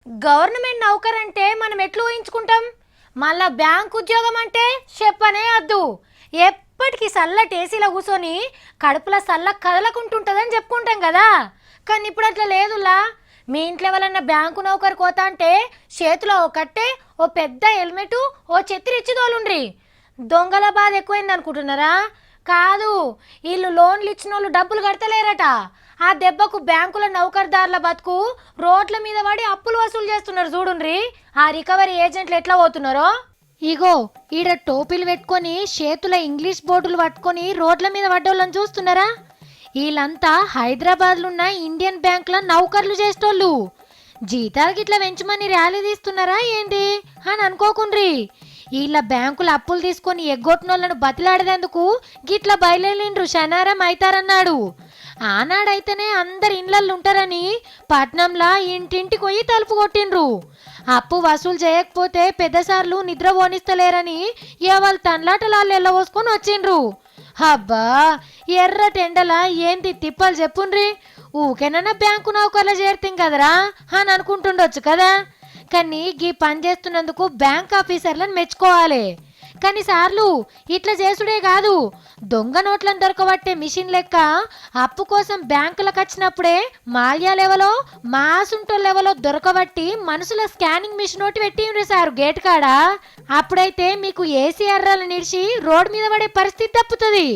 Government నౌకర్ అంటే మనం ఎట్లా ఊహించుకుంటాం? మళ్ళా బ్యాంక్ ఉద్యోగం అంటే చెప్పనే వద్దు. ఎప్పటికీ సల్లటి ఏసీలో కూర్చొని కడుపులో సల్ల కదలకుంటుంటుందని చెప్పుకుంటాం కదా. కానీ ఇప్పుడు అట్లా లేదులా. మీ ఇంట్లో ఎవరన్నా బ్యాంకు నౌకరు కోతా అంటే చేతిలో ఓ కట్టే, ఓ పెద్ద హెల్మెట్, ఓ ఛత్రి ఇచ్చి తోలుండ్రి. దొంగల బాధ ఎక్కువైంది అనుకుంటున్నారా? కాదు, వీళ్ళు లోన్లు ఇచ్చిన వాళ్ళు డబ్బులు కడతలేరట. ఆ దెబ్బకు బ్యాంకుల నౌకర్దారుల బతుకు రోడ్ల మీద పడి అప్పులు వసూలు చేస్తున్నారు. చూడుండ్రి ఆ రికవరీ ఏజెంట్లు ఎట్లా పోతున్నారో. ఇగో ఈడ టోపీలు పెట్టుకొని చేతుల ఇంగ్లీష్ బోర్డులు పట్టుకొని రోడ్ల మీద పడ్డోళ్ళని చూస్తున్నారా? వీళ్ళంతా హైదరాబాద్లో ఉన్న ఇండియన్ బ్యాంకుల నౌకర్లు చేసేటోళ్ళు. జీతాలు గిట్లా పెంచమని ర్యాలీ తీస్తున్నారా ఏంది అని అనుకోకుండ్రి. వీళ్ళ బ్యాంకుల అప్పులు తీసుకొని ఎగ్గొట్టినోళ్ళను బతిలాడేందుకు గిట్లా బయలుదేరిండ్రు. శనారం అవుతారన్నాడు. ఆనాడైతేనే అందరు ఇండ్లల్లో ఉంటారని పట్నంలా ఇంటింటికి పోయి తలుపు కొట్టిండ్రు. అప్పు వసూలు చేయకపోతే పెద్దసార్లు నిద్ర పోనిస్తలేరని ఎవరు తన్లాటలాళ్ళు ఎల్లవోసుకొని వచ్చిండ్రు. అబ్బా ఎర్ర టెండలా ఏంది తిప్పలు చెప్పుండ్రి. ఊకేనన్నా బ్యాంకు నౌకర్లు చేరుతాం కదరా అని అనుకుంటుండొచ్చు కదా. కానీ గీ పని చేస్తున్నందుకు బ్యాంక్ ఆఫీసర్లను మెచ్చుకోవాలి. కానీ సార్లు ఇట్లా చేసుడే కాదు, దొంగ నోట్లను దొరకబట్టే మిషన్ లెక్క అప్పు కోసం బ్యాంకులకు వచ్చినప్పుడే మాల్యా లెవెలో మాసుంటో లెవెలో దొరకబట్టి మనసులో స్కానింగ్ మిషన్ ఒకటి పెట్టిండ్రు సార్ గేట్ కాడ. అప్పుడైతే మీకు ఏసీ అర్రాలు నిడిచి రోడ్డు మీద పడే పరిస్థితి తప్పుతుంది.